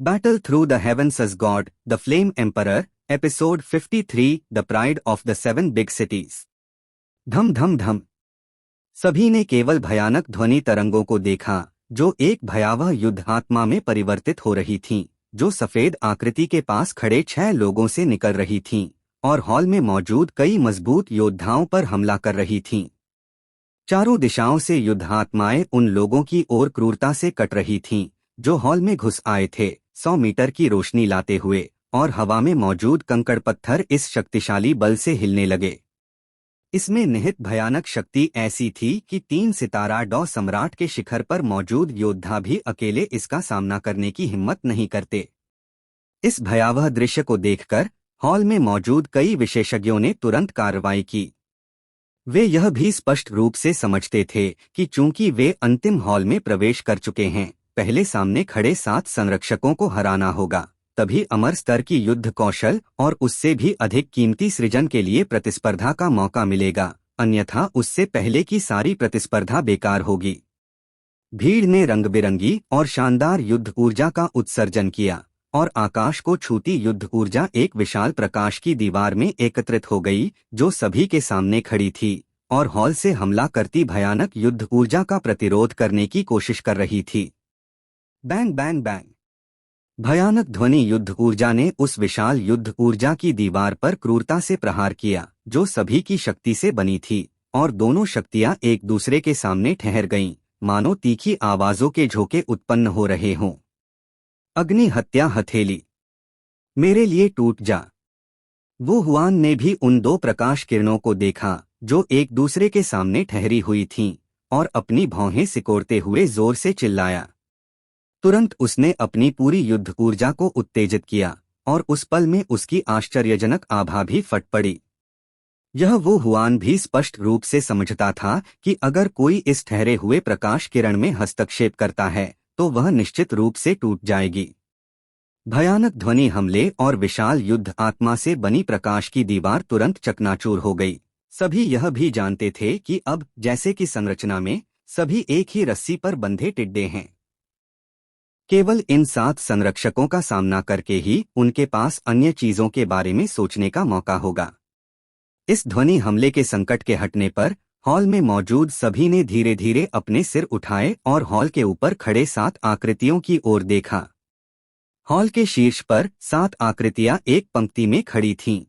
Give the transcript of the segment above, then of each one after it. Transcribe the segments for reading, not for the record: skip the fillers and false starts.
Battle Through the Heavens as God, The Flame Emperor, Episode 53, The Pride of the Seven Big Cities. धम धम धम। सभी ने केवल भयानक ध्वनि तरंगों को देखा, जो एक भयावह युद्ध आत्मा में परिवर्तित हो रही थीं, जो सफेद आकृति के पास खड़े 6 लोगों से निकल रही थीं, और हॉल में मौजूद कई मजबूत योद्धाओं पर हमला कर रही थीं। चारों दिशाओं से युद्ध आत्माएं उन लोगों की ओर क्रूरता से कट रही थीं, जो हॉल में घुस आए थे, 100 मीटर की रोशनी लाते हुए, और हवा में मौजूद कंकड़ पत्थर इस शक्तिशाली बल से हिलने लगे। इसमें निहित भयानक शक्ति ऐसी थी कि 3 सितारा डॉ सम्राट के शिखर पर मौजूद योद्धा भी अकेले इसका सामना करने की हिम्मत नहीं करते। इस भयावह दृश्य को देखकर हॉल में मौजूद कई विशेषज्ञों ने तुरंत कार्रवाई की। वे यह भी स्पष्ट रूप से समझते थे कि चूंकि वे अंतिम हॉल में प्रवेश कर चुके हैं, पहले सामने खड़े 7 संरक्षकों को हराना होगा, तभी अमर स्तर की युद्ध कौशल और उससे भी अधिक कीमती सृजन के लिए प्रतिस्पर्धा का मौका मिलेगा, अन्यथा उससे पहले की सारी प्रतिस्पर्धा बेकार होगी। भीड़ ने रंग-बिरंगी और शानदार युद्ध ऊर्जा का उत्सर्जन किया, और आकाश को छूती युद्ध ऊर्जा एक विशाल प्रकाश की दीवार में एकत्रित हो गई, जो सभी के सामने खड़ी थी, और हॉल से हमला करती भयानक युद्ध ऊर्जा का प्रतिरोध करने की कोशिश कर रही थी। Bang bang bang. भयानक ध्वनि युद्ध ऊर्जा ने उस विशाल युद्ध ऊर्जा की दीवार पर क्रूरता से प्रहार किया, जो सभी की शक्ति से बनी थी, और दोनों शक्तियां एक दूसरे के सामने ठहर गईं, मानो तीखी आवाजों के झोंके उत्पन्न हो रहे हों। अग्नि हत्या हथेली, मेरे लिए टूट जा। वो हुआन ने भी उन 2 प्रकाश किरणों को देखा, जो एक दूसरे के सामने ठहरी हुई थीं, और अपनी भौहें सिकोड़ते हुए जोर से चिल्लाया। तुरंत उसने अपनी पूरी युद्ध ऊर्जा को उत्तेजित किया, और उस पल में उसकी आश्चर्यजनक आभा भी फट पड़ी। यह वो हुआन भी स्पष्ट रूप से समझता था कि अगर कोई इस ठहरे हुए प्रकाश किरण में हस्तक्षेप करता है, तो वह निश्चित रूप से टूट जाएगी। भयानक ध्वनि हमले और विशाल युद्ध आत्मा से बनी प्रकाश की दीवार तुरंत चकनाचूर हो गई। सभी यह भी जानते थे कि अब, जैसे कि संरचना में, सभी एक ही रस्सी पर बंधे टिड्डे हैं। केवल इन 7 संरक्षकों का सामना करके ही उनके पास अन्य चीजों के बारे में सोचने का मौका होगा। इस ध्वनि हमले के संकट के हटने पर हॉल में मौजूद सभी ने धीरे धीरे अपने सिर उठाए और हॉल के ऊपर खड़े 7 आकृतियों की ओर देखा। हॉल के शीर्ष पर 7 आकृतियां एक पंक्ति में खड़ी थीं।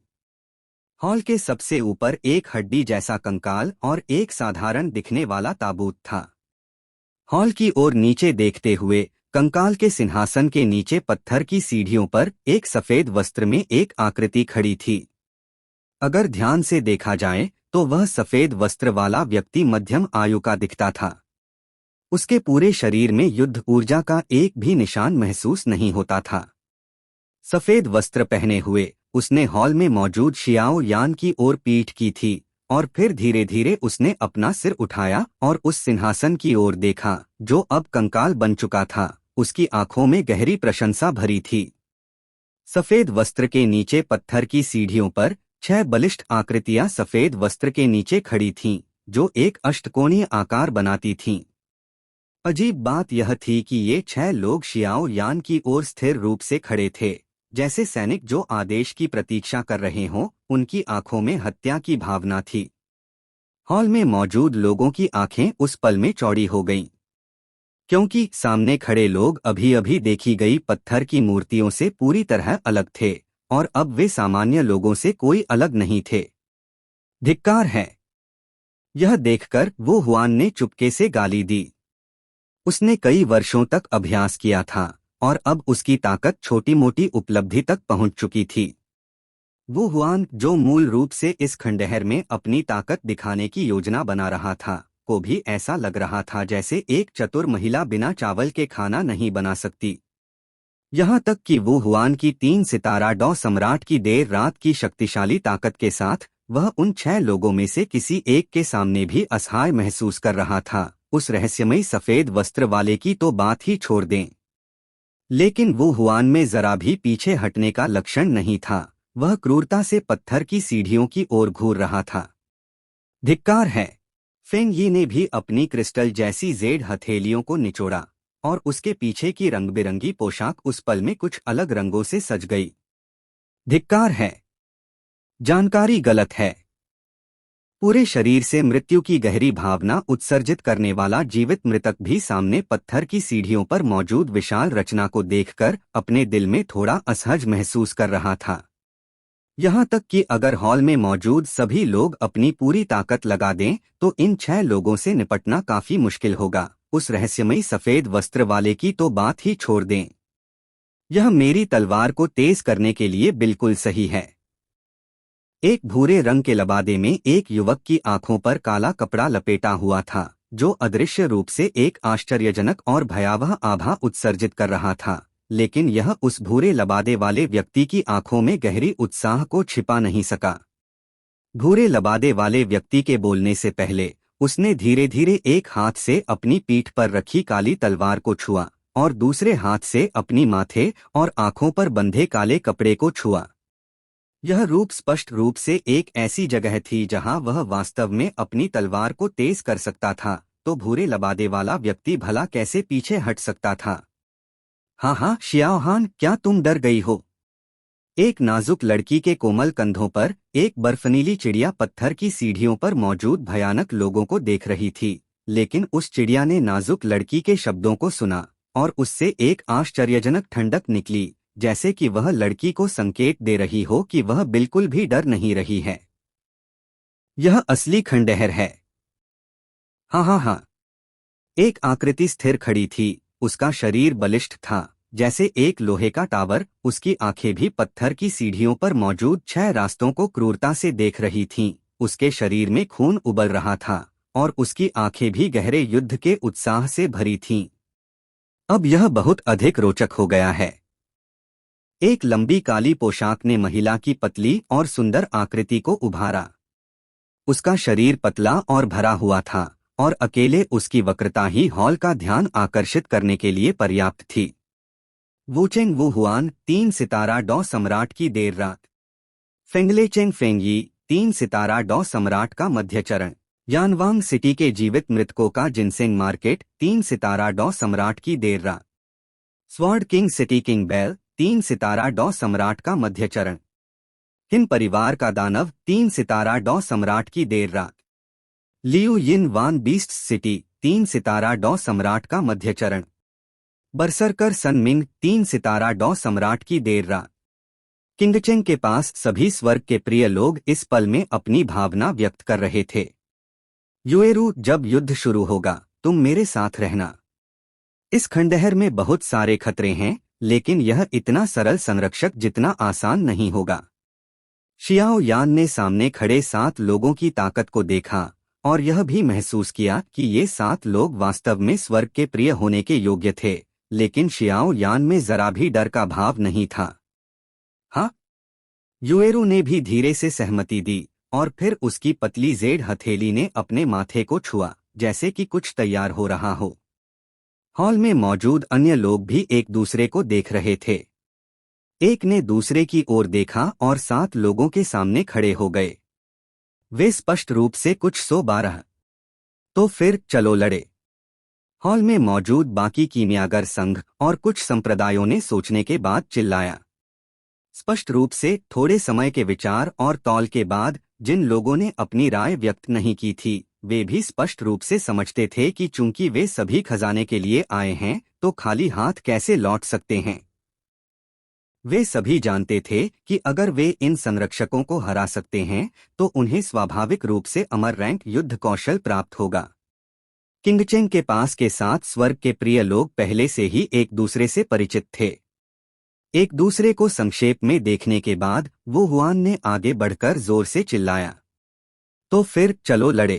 हॉल के सबसे ऊपर एक हड्डी जैसा कंकाल और एक साधारण दिखने वाला ताबूत था। हॉल की ओर नीचे देखते हुए कंकाल के सिंहासन के नीचे पत्थर की सीढ़ियों पर एक सफेद वस्त्र में एक आकृति खड़ी थी। अगर ध्यान से देखा जाए तो वह सफेद वस्त्र वाला व्यक्ति मध्यम आयु का दिखता था। उसके पूरे शरीर में युद्ध ऊर्जा का एक भी निशान महसूस नहीं होता था। सफेद वस्त्र पहने हुए उसने हॉल में मौजूद शियाओ यान की ओर पीठ की थी, और फिर धीरे धीरे उसने अपना सिर उठाया और उस सिंहासन की ओर देखा, जो अब कंकाल बन चुका था। उसकी आंखों में गहरी प्रशंसा भरी थी। सफेद वस्त्र के नीचे पत्थर की सीढ़ियों पर 6 बलिष्ठ आकृतियां सफेद वस्त्र के नीचे खड़ी थीं, जो एक अष्टकोणीय आकार बनाती थीं। अजीब बात यह थी कि ये 6 लोग शियाओ यान की ओर स्थिर रूप से खड़े थे, जैसे सैनिक जो आदेश की प्रतीक्षा कर रहे हों। उनकी आंखों में हत्या की भावना थी। हॉल में मौजूद लोगों की आंखें उस पल में चौड़ी हो गईं, क्योंकि सामने खड़े लोग अभी अभी देखी गई पत्थर की मूर्तियों से पूरी तरह अलग थे, और अब वे सामान्य लोगों से कोई अलग नहीं थे। धिक्कार है। यह देखकर वो हुआन ने चुपके से गाली दी। उसने कई वर्षों तक अभ्यास किया था, और अब उसकी ताकत छोटी मोटी उपलब्धि तक पहुंच चुकी थी। वो हुआन, जो मूल रूप से इस खंडहर में अपनी ताकत दिखाने की योजना बना रहा था, को भी ऐसा लग रहा था जैसे एक चतुर महिला बिना चावल के खाना नहीं बना सकती। यहाँ तक कि वो हुआन की 3 सितारा डॉ सम्राट की देर रात की शक्तिशाली ताकत के साथ वह उन 6 लोगों में से किसी एक के सामने भी असहाय महसूस कर रहा था। उस रहस्यमयी सफेद वस्त्र वाले की तो बात ही छोड़ दें। लेकिन वो हुआन में जरा भी पीछे हटने का लक्षण नहीं था। वह क्रूरता से पत्थर की सीढ़ियों की ओर घूर रहा था। धिक्कार है। फेंग यी ने भी अपनी क्रिस्टल जैसी जेड हथेलियों को निचोड़ा। और उसके पीछे की रंग बिरंगी पोशाक उस पल में कुछ अलग रंगों से सज गई। धिक्कार है, जानकारी गलत है। पूरे शरीर से मृत्यु की गहरी भावना उत्सर्जित करने वाला जीवित मृतक भी सामने पत्थर की सीढ़ियों पर मौजूद विशाल रचना को देखकर अपने दिल में थोड़ा असहज महसूस कर रहा था। यहाँ तक कि अगर हॉल में मौजूद सभी लोग अपनी पूरी ताकत लगा दें तो इन 6 लोगों से निपटना काफी मुश्किल होगा। उस रहस्यमयी सफेद वस्त्र वाले की तो बात ही छोड़ दें। यह मेरी तलवार को तेज करने के लिए बिल्कुल सही है। एक भूरे रंग के लबादे में एक युवक की आंखों पर काला कपड़ा लपेटा हुआ था, जो अदृश्य रूप से एक आश्चर्यजनक और भयावह आभा उत्सर्जित कर रहा था। लेकिन यह उस भूरे लबादे वाले व्यक्ति की आंखों में गहरी उत्साह को छिपा नहीं सका। भूरे लबादे वाले व्यक्ति के बोलने से पहले उसने धीरे धीरे एक हाथ से अपनी पीठ पर रखी काली तलवार को छुआ और दूसरे हाथ से अपनी माथे और आंखों पर बंधे काले कपड़े को छुआ। यह रूप स्पष्ट रूप से एक ऐसी जगह थी जहां वह वास्तव में अपनी तलवार को तेज कर सकता था। तो भूरे लबादे वाला व्यक्ति भला कैसे पीछे हट सकता था? हाँ हाँ शियाओहान, क्या तुम डर गई हो? एक नाजुक लड़की के कोमल कंधों पर एक बर्फनीली चिड़िया पत्थर की सीढ़ियों पर मौजूद भयानक लोगों को देख रही थी। लेकिन उस चिड़िया ने नाजुक लड़की के शब्दों को सुना और उससे एक आश्चर्यजनक ठंडक निकली, जैसे कि वह लड़की को संकेत दे रही हो कि वह बिल्कुल भी डर नहीं रही है। यह असली खंडहर है। हाँ हाँ हाँ। एक आकृति स्थिर खड़ी थी, उसका शरीर बलिष्ठ था जैसे एक लोहे का टावर। उसकी आंखें भी पत्थर की सीढ़ियों पर मौजूद 6 रास्तों को क्रूरता से देख रही थीं। उसके शरीर में खून उबल रहा था और उसकी आंखें भी गहरे युद्ध के उत्साह से भरी थीं। अब यह बहुत अधिक रोचक हो गया है। एक लंबी काली पोशाक ने महिला की पतली और सुंदर आकृति को उभारा। उसका शरीर पतला और भरा हुआ था और अकेले उसकी वक्रता ही हॉल का ध्यान आकर्षित करने के लिए पर्याप्त थी। वूचेंग वू हुआन, 3 सितारा डॉ सम्राट की देर रात। फेंगले चेंग फेंगयी, 3 सितारा डॉ सम्राट का मध्य चरण। यानवांग सिटी के जीवित मृतकों का जिनसेंग मार्केट, 3 सितारा डॉ सम्राट की देर रात। Sword king city king bell, 3 सितारा डॉ सम्राट का मध्य चरण। हिन परिवार का दानव, 3 सितारा डॉ सम्राट की देर रात। लियू यिन वान बीस्ट सिटी, 3 सितारा डॉ सम्राट का मध्य चरण। बरसरकर सन मिंग, 3 सितारा डॉ सम्राट की देर रात। किंगचेंग के पास सभी स्वर्ग के प्रिय लोग इस पल में अपनी भावना व्यक्त कर रहे थे। युएरू, जब युद्ध शुरू होगा तुम मेरे साथ रहना। इस खंडहर में बहुत सारे खतरे हैं, लेकिन यह इतना सरल संरक्षक जितना आसान नहीं होगा। शियाओ यान ने सामने खड़े 7 लोगों की ताकत को देखा और यह भी महसूस किया कि ये 7 लोग वास्तव में स्वर्ग के प्रिय होने के योग्य थे। लेकिन शियाओ यान में जरा भी डर का भाव नहीं था। हाँ, युएरू ने भी धीरे से सहमति दी और फिर उसकी पतली जेड हथेली ने अपने माथे को छुआ, जैसे कि कुछ तैयार हो रहा हो। हॉल में मौजूद अन्य लोग भी एक दूसरे को देख रहे थे। एक ने दूसरे की ओर देखा और 7 लोगों के सामने खड़े हो गए। वे स्पष्ट रूप से कुछ 112। तो फिर चलो लड़े। हॉल में मौजूद बाकी कीमियागर संघ और कुछ संप्रदायों ने सोचने के बाद चिल्लाया। स्पष्ट रूप से थोड़े समय के विचार और तौल के बाद जिन लोगों ने अपनी राय व्यक्त नहीं की थी, वे भी स्पष्ट रूप से समझते थे कि चूंकि वे सभी खजाने के लिए आए हैं तो खाली हाथ कैसे लौट सकते हैं। वे सभी जानते थे कि अगर वे इन संरक्षकों को हरा सकते हैं तो उन्हें स्वाभाविक रूप से अमर रैंक युद्ध कौशल प्राप्त होगा। किंगचेंग के पास के 7 स्वर्ग के प्रिय लोग पहले से ही एक दूसरे से परिचित थे। एक दूसरे को संक्षेप में देखने के बाद वो हुआन ने आगे बढ़कर जोर से चिल्लाया, तो फिर चलो लड़े।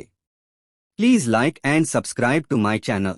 Please like and subscribe to my channel.